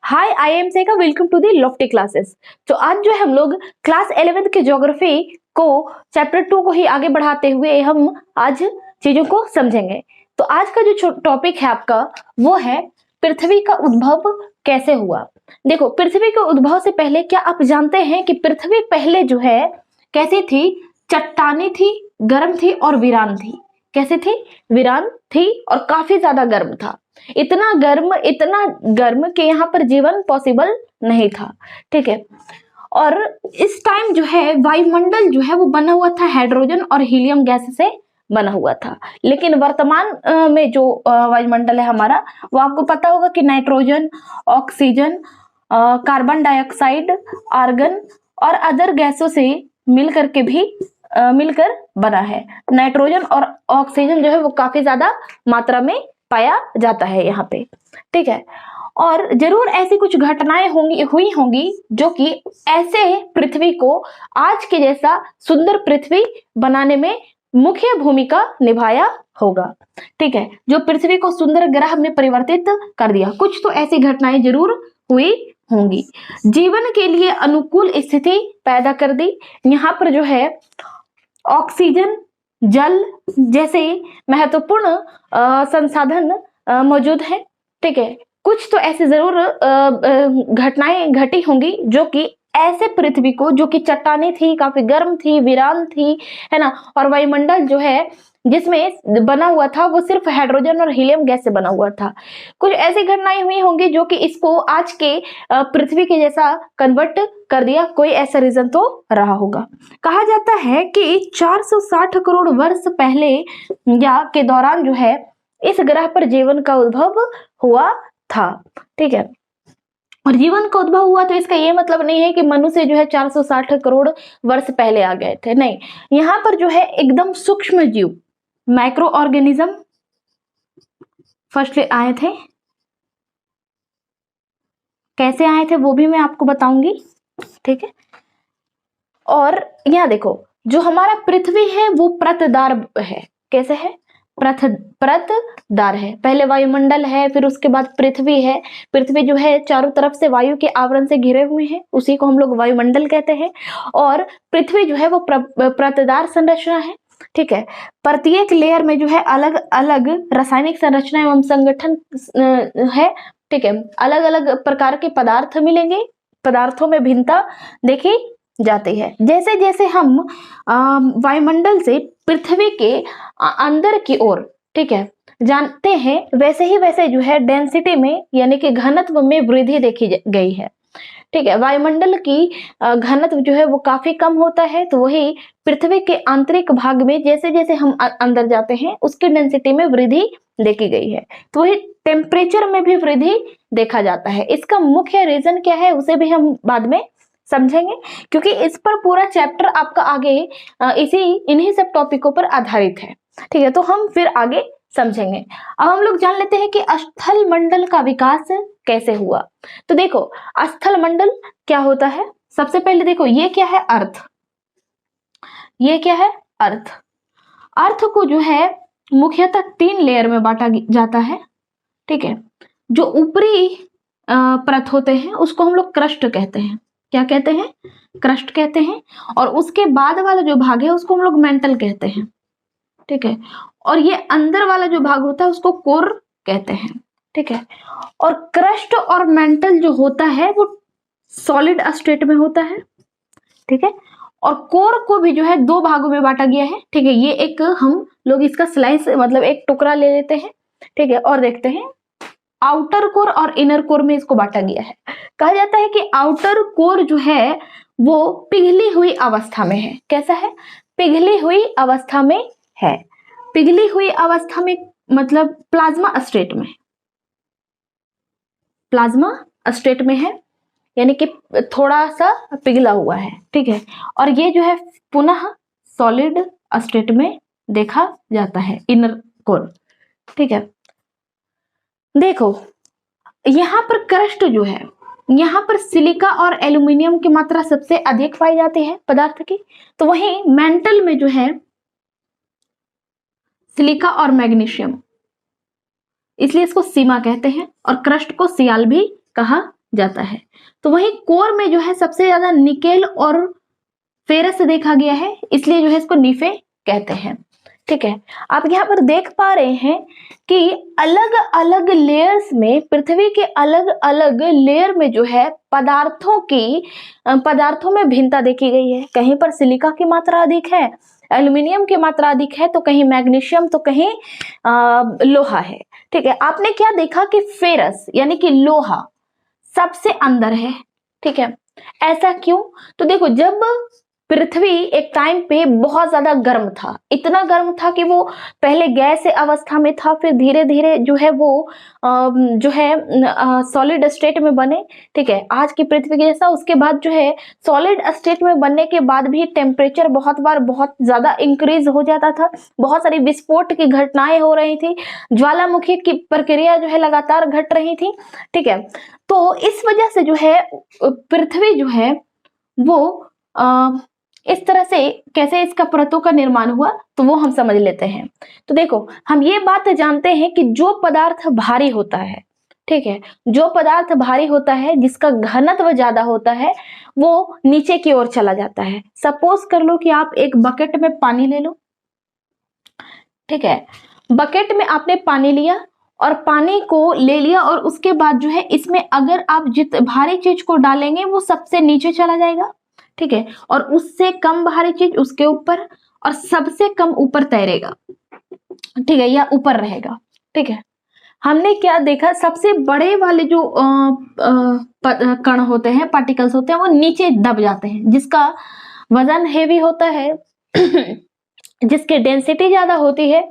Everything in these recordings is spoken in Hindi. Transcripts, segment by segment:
हाय, आई एम सेका। Welcome to the Lofty classes. तो आज जो है हम लोग क्लास 11th के ज्योग्राफी को चैप्टर 2 को ही आगे बढ़ाते हुए हम आज चीजों को समझेंगे। तो आज का जो टॉपिक है आपका वो है पृथ्वी का उद्भव कैसे हुआ। देखो, पृथ्वी के उद्भव से पहले क्या आप जानते हैं कि पृथ्वी पहले जो है कैसी थी? चट्टानी थी, गर्म थी और वीरान थी। कैसे थी? वीरान थी और काफी ज्यादा गर्म था। इतना गर्म कि यहाँ पर जीवन पॉसिबल नहीं था। ठीक है। और इस टाइम जो है वायुमंडल जो है वो बना हुआ था हाइड्रोजन और हीलियम गैस से बना हुआ था। लेकिन वर्तमान में जो वायुमंडल है हमारा, वो आपको पता होगा कि nitrogen, oxygen, carbon dioxide, argon और अदर गैसों से मिलकर बना है। नाइट्रोजन और ऑक्सीजन जो है वो काफी ज्यादा मात्रा में पाया जाता है यहाँ पे। ठीक है। और जरूर ऐसी कुछ घटनाएं हुई होंगी जो कि ऐसे पृथ्वी को आज के जैसा सुंदर पृथ्वी बनाने में मुख्य भूमिका निभाया होगा। ठीक है, जो पृथ्वी को सुंदर ग्रह में परिवर्तित कर दिया। कुछ तो ऐसी घटनाएं जरूर हुई होंगी, जीवन के लिए अनुकूल स्थिति पैदा कर दी। यहाँ पर जो है ऑक्सीजन, जल जैसे महत्वपूर्ण संसाधन मौजूद हैं। ठीक है, कुछ तो ऐसे जरूर घटनाएं घटी होंगी जो कि ऐसे पृथ्वी को, जो कि चट्टाने थी, काफी गर्म थी, वीरान थी, है ना, और वायुमंडल जो है जिसमें बना हुआ था वो सिर्फ हाइड्रोजन और हीलियम गैस से बना हुआ था। कुछ ऐसी घटनाएं हुई होंगी जो कि इसको आज के पृथ्वी के जैसा कन्वर्ट कर दिया। कोई ऐसा रीजन तो रहा होगा। कहा जाता है कि 460 करोड़ वर्ष पहले या के दौरान जो है इस ग्रह पर जीवन का उद्भव हुआ था। ठीक है, और जीवन का उद्भव हुआ तो इसका ये मतलब नहीं है कि मनुष्य जो है 460 करोड़ वर्ष पहले आ गए थे। नहीं, यहाँ पर जो है एकदम सूक्ष्म जीव, माइक्रो ऑर्गेनिज्म फर्स्ट आए थे। कैसे आए थे वो भी मैं आपको बताऊंगी। ठीक है। और यहाँ देखो, जो हमारा पृथ्वी है वो प्रतदार है। कैसे है? प्रतदार है। पहले वायुमंडल है, फिर उसके बाद पृथ्वी है। पृथ्वी जो है चारों तरफ से वायु के आवरण से घिरे हुए हैं, उसी को हम लोग वायुमंडल कहते हैं। और पृथ्वी जो है वो प्रतदार संरचना है। ठीक है। प्रत्येक लेयर में जो है अलग अलग रासायनिक संरचना एवं संगठन है। ठीक है, अलग अलग प्रकार के पदार्थ मिलेंगे, पदार्थों में भिन्नता देखी जाती है। जैसे जैसे हम वायुमंडल से पृथ्वी के अंदर की ओर, ठीक है, जानते हैं, वैसे जो है डेंसिटी में यानी कि घनत्व में वृद्धि देखी गई है। ठीक है, वायुमंडल की घनत्व जो है वो काफी कम होता है, तो वही पृथ्वी के आंतरिक भाग में जैसे जैसे हम अंदर जाते हैं उसकी डेंसिटी में वृद्धि देखी गई है। तो वही टेम्परेचर में भी वृद्धि देखा जाता है। इसका मुख्य रीजन क्या है उसे भी हम बाद में समझेंगे, क्योंकि इस पर पूरा चैप्टर आपका आगे इन्हीं सब टॉपिकों पर आधारित है। ठीक है, तो हम फिर आगे समझेंगे। अब हम लोग जान लेते हैं कि स्थल मंडल का विकास कैसे हुआ। तो देखो, स्थल मंडल क्या होता है। सबसे पहले देखो, ये क्या है? अर्थ। ये क्या है? अर्थ। अर्थ को जो है मुख्यतः 3 लेयर में बांटा जाता है। ठीक है, जो ऊपरी परत होते हैं उसको हम लोग क्रस्ट कहते हैं। क्या कहते हैं? क्रस्ट कहते हैं। और उसके बाद वाला जो भाग है उसको हम लोग मेंटल कहते हैं। ठीक है, और ये अंदर वाला जो भाग होता है उसको कोर कहते हैं। ठीक है, और क्रस्ट और मेंटल जो होता है वो सॉलिड स्टेट में होता है। ठीक है, और कोर को भी जो है 2 भागों में बांटा गया है। ठीक है, ये एक हम लोग इसका स्लाइस मतलब एक टुकड़ा ले लेते हैं। ठीक है, और देखते हैं आउटर कोर और इनर कोर में इसको बांटा गया है। कहा जाता है कि आउटर कोर जो है वो पिघली हुई अवस्था में है। कैसा है? पिघली हुई अवस्था में है। पिघली हुई अवस्था में मतलब प्लाज्मा स्टेट में, प्लाज्मा स्टेट में है, यानी कि थोड़ा सा पिघला हुआ है। ठीक है, और ये जो है पुनः सॉलिड स्टेट में देखा जाता है, इनर कोर। ठीक है, देखो यहाँ पर क्रस्ट जो है, यहाँ पर सिलिका और एल्यूमिनियम की मात्रा सबसे अधिक पाई जाती है पदार्थ की। तो वहीं मेंटल में जो है सिलिका और मैग्नीशियम, इसलिए इसको सीमा कहते हैं, और क्रस्ट को सियाल भी कहा जाता है। तो वही कोर में जो है सबसे ज्यादा निकेल और फेरस देखा गया है, इसलिए जो है इसको नीफे कहते हैं। ठीक है, आप यहाँ पर देख पा रहे हैं कि अलग अलग लेयर्स में, पृथ्वी के अलग अलग लेयर में जो है पदार्थों में भिन्नता देखी गई है। कहीं पर सिलिका की मात्रा अधिक है, एल्यूमिनियम की मात्रा अधिक है, तो कहीं मैग्नीशियम, तो कहीं लोहा है। ठीक है, आपने क्या देखा कि फेरस यानी कि लोहा सबसे अंदर है। ठीक है, ऐसा क्यों? तो देखो, जब पृथ्वी एक टाइम पे बहुत ज्यादा गर्म था, इतना गर्म था कि वो पहले गैस अवस्था में था, फिर धीरे धीरे जो है वो जो है सॉलिड स्टेट में बने। ठीक है, आज की पृथ्वी के जैसा। उसके बाद जो है सॉलिड स्टेट में बनने के बाद भी टेम्परेचर बहुत बार बहुत ज्यादा इंक्रीज हो जाता था, बहुत सारी विस्फोट की घटनाएं हो रही थी, ज्वालामुखी की प्रक्रिया जो है लगातार घट रही थी। ठीक है, तो इस वजह से जो है पृथ्वी जो है वो इस तरह से कैसे इसका परतों का निर्माण हुआ, तो वो हम समझ लेते हैं। तो देखो, हम ये बात जानते हैं कि जो पदार्थ भारी होता है, ठीक है, जो पदार्थ भारी होता है, जिसका घनत्व ज्यादा होता है, वो नीचे की ओर चला जाता है। सपोज कर लो कि आप एक बकेट में पानी ले लो। ठीक है, बकेट में आपने पानी लिया और पानी को ले लिया, और उसके बाद जो है इसमें अगर आप जित भारी चीज को डालेंगे वो सबसे नीचे चला जाएगा। ठीक है, और उससे कम भारी चीज उसके ऊपर, और सबसे कम ऊपर तैरेगा। ठीक है, या ऊपर रहेगा। ठीक है, हमने क्या देखा, सबसे बड़े वाले जो कण होते हैं, पार्टिकल्स होते हैं, वो नीचे दब जाते हैं। जिसका वजन हेवी होता है, जिसकी डेंसिटी ज्यादा होती है,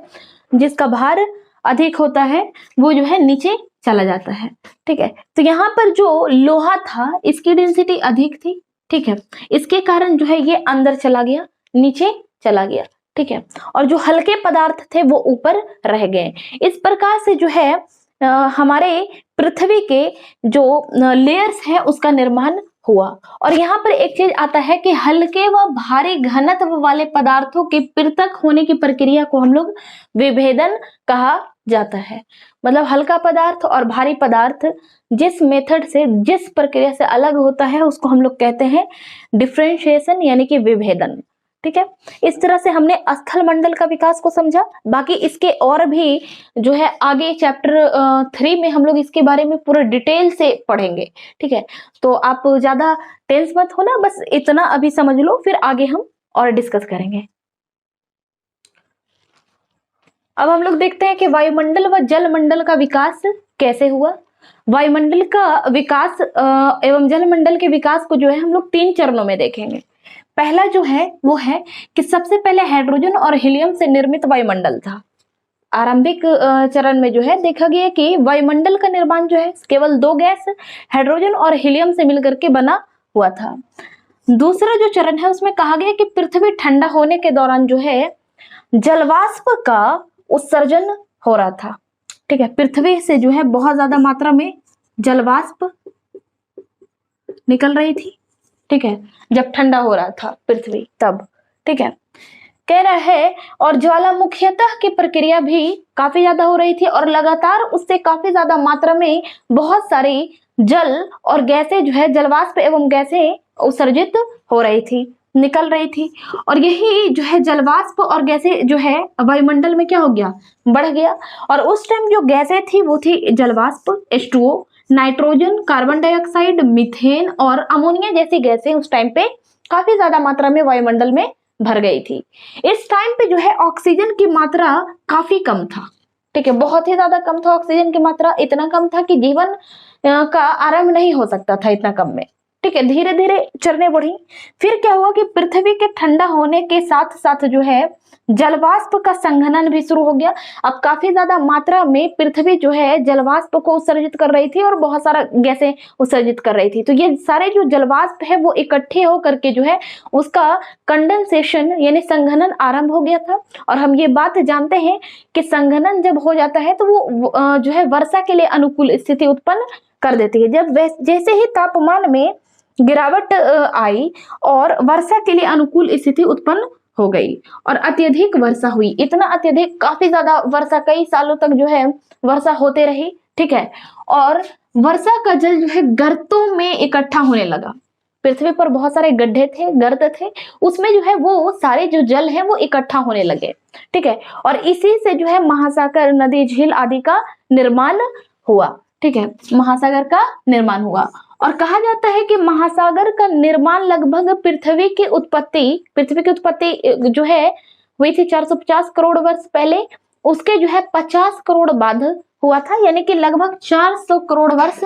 जिसका भार अधिक होता है, वो जो है नीचे चला जाता है। ठीक है, तो यहाँ पर जो लोहा था, इसकी डेंसिटी अधिक थी। ठीक है, इसके कारण जो है ये अंदर चला गया, नीचे चला गया। ठीक है, और जो हल्के पदार्थ थे वो ऊपर रह गए। इस प्रकार से जो है हमारे पृथ्वी के जो लेयर्स हैं उसका निर्माण हुआ। और यहाँ पर एक चीज आता है कि हल्के व भारी घनत्व वाले पदार्थों के पृथक होने की प्रक्रिया को हम लोग विभेदन कहा जाता है। मतलब हल्का पदार्थ और भारी पदार्थ जिस मेथड से, जिस प्रक्रिया से अलग होता है, उसको हम लोग कहते हैं डिफरेंशिएशन यानी कि विभेदन। ठीक है, इस तरह से हमने स्थल मंडल का विकास को समझा। बाकी इसके और भी जो है आगे चैप्टर 3 में हम लोग इसके बारे में पूरा डिटेल से पढ़ेंगे। ठीक है, तो आप ज्यादा टेंस मत होना, बस इतना अभी समझ लो, फिर आगे हम और डिस्कस करेंगे। अब हम लोग देखते हैं कि वायुमंडल व जलमंडल का विकास कैसे हुआ। वायुमंडल का विकास एवं जलमंडल के विकास को जो है हम लोग 3 चरणों में देखेंगे। पहला जो है वो है कि सबसे पहले हाइड्रोजन और हीलियम से निर्मित वायुमंडल था। आरंभिक चरण में जो है देखा गया कि वायुमंडल का निर्माण जो है केवल 2 गैस हाइड्रोजन और हीलियम से मिलकर के बना हुआ था। दूसरा जो चरण है उसमें कहा गया कि पृथ्वी ठंडा होने के दौरान जो है जलवाष्प का उत्सर्जन हो रहा था। ठीक है, पृथ्वी से जो है बहुत ज्यादा मात्रा में जलवाष्प निकल रही थी। ठीक है, जब ठंडा हो रहा था पृथ्वी तब। ठीक है, कह रहा है, और ज्वालामुखीतः की प्रक्रिया भी काफी ज्यादा हो रही थी, और लगातार उससे काफी ज्यादा मात्रा में बहुत सारी जल और गैसें जो है, जलवाष्प एवं गैसें उत्सर्जित हो रही थी, निकल रही थी। और यही जो है जलवाष्प और गैसें जो है वायुमंडल में क्या हो गया, बढ़ गया। और उस टाइम जो गैसें थी वो थी जलवाष्प, H2O, nitrogen, carbon dioxide, methane और अमोनिया जैसी गैसें उस टाइम पे काफी ज्यादा मात्रा में वायुमंडल में भर गई थी। इस टाइम पे जो है ऑक्सीजन की मात्रा काफी कम था। ठीक है, बहुत ही ज्यादा कम था ऑक्सीजन की मात्रा, इतना कम था कि जीवन का आरंभ नहीं हो सकता था इतना कम में। ठीक है, धीरे धीरे चरणें बढ़ी। फिर क्या हुआ कि पृथ्वी के ठंडा होने के साथ साथ जो है जलवाष्प का संघनन भी शुरू हो गया। अब काफी ज्यादा मात्रा में पृथ्वी जो है जलवाष्प को उत्सर्जित कर रही थी और बहुत सारा गैसें उत्सर्जित कर रही थी। तो ये सारे जो जलवाष्प है वो इकट्ठे होकर के जो है उसका कंडेंसेशन यानी संघनन आरंभ हो गया था। और हम ये बात जानते हैं कि संघनन जब हो जाता है तो वो जो है वर्षा के लिए अनुकूल स्थिति उत्पन्न कर देती है। जब जैसे ही तापमान में गिरावट आई और वर्षा के लिए अनुकूल स्थिति उत्पन्न हो गई और अत्यधिक वर्षा हुई। इतना अत्यधिक, काफी ज्यादा वर्षा, कई सालों तक जो है वर्षा होते रही, ठीक है। और वर्षा का जल जो है गर्तों में इकट्ठा होने लगा। पृथ्वी पर बहुत सारे गड्ढे थे, गर्त थे, उसमें जो है वो सारे जो जल है वो इकट्ठा होने लगे, ठीक है। और इसी से जो है महासागर, नदी, झील आदि का निर्माण हुआ, ठीक है। महासागर का निर्माण हुआ और कहा जाता है कि महासागर का निर्माण लगभग पृथ्वी की उत्पत्ति जो है हुई थी 450 करोड़ वर्ष पहले, उसके जो है 50 करोड़ बाद हुआ था, यानी कि लगभग 400 करोड़ वर्ष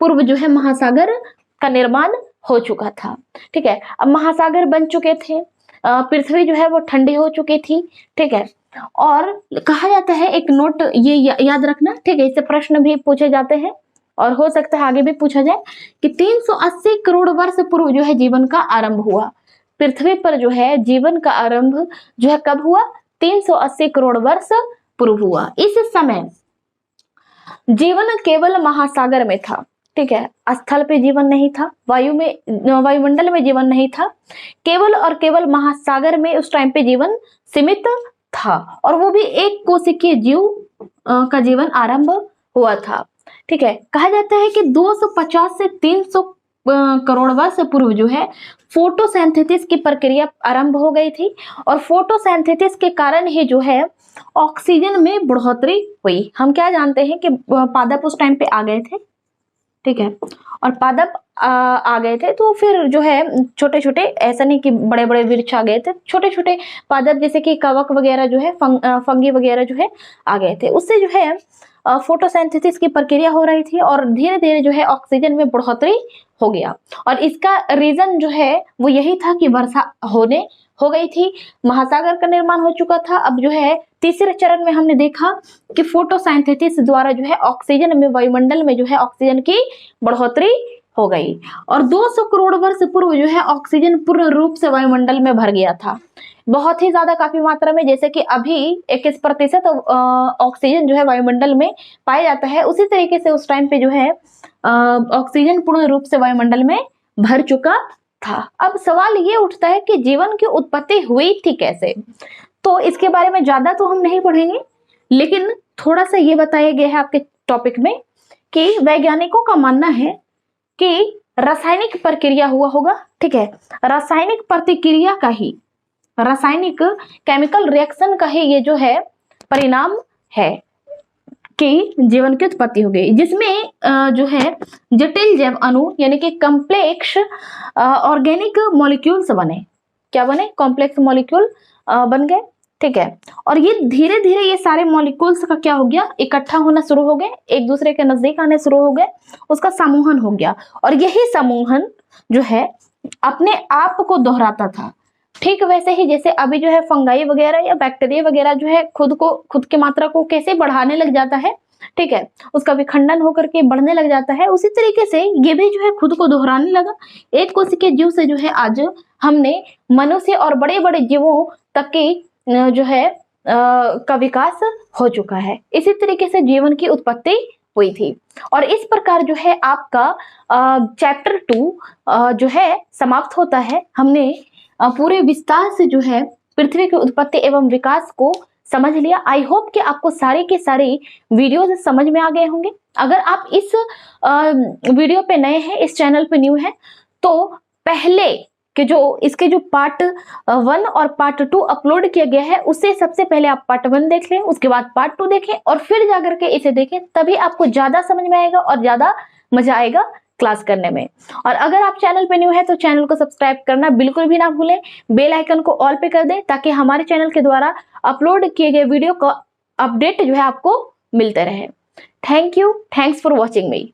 पूर्व जो है महासागर का निर्माण हो चुका था, ठीक है। अब महासागर बन चुके थे, पृथ्वी जो है वो ठंडी हो चुकी थी, ठीक है। और कहा जाता है, एक नोट ये याद रखना, ठीक है, इससे प्रश्न भी पूछे जाते हैं और हो सकता है आगे भी पूछा जाए कि 380 करोड़ वर्ष पूर्व जो है जीवन का आरंभ हुआ। पृथ्वी पर जो है जीवन का आरंभ जो है कब हुआ? 380 करोड़ वर्ष पूर्व हुआ। इस समय जीवन केवल महासागर में था, ठीक है। स्थल पे जीवन नहीं था, वायुमंडल में जीवन नहीं था, केवल और केवल महासागर में उस टाइम पे जीवन सीमित था और वो भी एक कोशिकीय जीव का जीवन आरंभ हुआ था, ठीक है। कहा जाता है कि 250 से 300 करोड़ वर्ष पूर्व जो है फोटोसिंथेसिस की प्रक्रिया आरंभ हो गई थी और फोटोसिंथेसिस के कारण ही जो है ऑक्सीजन में बढ़ोतरी हुई। हम क्या जानते हैं कि पादप उस टाइम पे आ गए थे, ठीक है, और पादप आ गए थे तो फिर जो है छोटे छोटे, ऐसा नहीं कि बड़े बड़े वृक्ष आ गए थे, छोटे छोटे पादप जैसे कि कवक वगैरह जो है, फंगी वगैरह जो है आ गए थे। उससे जो है फोटोसिंथेसिस की प्रक्रिया हो रही थी और धीरे धीरे जो है ऑक्सीजन में बढ़ोतरी हो गया और इसका रीजन जो है वो यही था कि वर्षा हो गई थी, महासागर का निर्माण हो चुका था। अब जो है तीसरे चरण में हमने देखा कि फोटोसिंथेसिस द्वारा जो है ऑक्सीजन में, वायुमंडल में जो है ऑक्सीजन की बढ़ोतरी हो गई और 200 करोड़ वर्ष पूर्व जो है ऑक्सीजन पूर्ण रूप से वायुमंडल में भर गया था, बहुत ही ज्यादा, काफी मात्रा में। जैसे कि अभी 21% ऑक्सीजन जो है वायुमंडल में पाया जाता है, उसी तरीके से उस टाइम पे जो है ऑक्सीजन पूर्ण रूप से वायुमंडल में भर चुका था। अब सवाल ये उठता है कि जीवन की उत्पत्ति हुई थी कैसे? तो इसके बारे में ज्यादा तो हम नहीं पढ़ेंगे, लेकिन थोड़ा सा ये बताया गया है आपके टॉपिक में कि वैज्ञानिकों का मानना है कि रासायनिक प्रक्रिया हुआ होगा, ठीक है। रासायनिक प्रतिक्रिया का ही, रासायनिक केमिकल रिएक्शन का ही ये जो है परिणाम है कि जीवन की उत्पत्ति हो गई, जिसमें जो है जटिल जैव अणु यानी कि कॉम्प्लेक्स ऑर्गेनिक मॉलिक्यूल्स बने। क्या बने? कॉम्प्लेक्स मॉलिक्यूल बन गए, ठीक है। और ये धीरे धीरे ये सारे मॉलिक्यूल्स का क्या हो गया? इकट्ठा होना शुरू हो गए, एक दूसरे के नजदीक आने शुरू हो गए, उसका समूहन हो गया और यही समूहन जो है अपने आप को दोहराता था। ठीक वैसे ही जैसे अभी जो है फंगाई वगैरह या बैक्टीरिया वगैरह जो है खुद की मात्रा को कैसे बढ़ाने लग जाता है, ठीक है, उसका विखंडन होकर के बढ़ने लग जाता है, उसी तरीके से ये भी जो है खुद को दोहराने लगा। एक कोशिकीय जीव से जो है आज हमने मनुष्य और बड़े बड़े जीवों तक की जो है का विकास हो चुका है। इसी तरीके से जीवन की उत्पत्ति हुई थी और इस प्रकार जो है आपका चैप्टर 2 जो है समाप्त होता है। हमने पूरे विस्तार से जो है पृथ्वी की उत्पत्ति एवं विकास को समझ लिया। आई होप कि आपको सारे के सारे वीडियोज समझ में आ गए होंगे। अगर आप इस वीडियो पे नए हैं, इस चैनल पे न्यू हैं, तो पहले कि जो इसके जो पार्ट 1 और पार्ट 2 अपलोड किया गया है, उससे सबसे पहले आप पार्ट 1 देख लें, उसके बाद पार्ट 2 देखें और फिर जाकर के इसे देखें, तभी आपको ज्यादा समझ में आएगा और ज्यादा मजा आएगा क्लास करने में। और अगर आप चैनल पे न्यू है तो चैनल को सब्सक्राइब करना बिल्कुल भी ना भूलें, बेल आइकन को ऑल पे कर दें ताकि हमारे चैनल के द्वारा अपलोड किए गए वीडियो का अपडेट जो है आपको मिलते रहे। Thank you, thanks for watching me.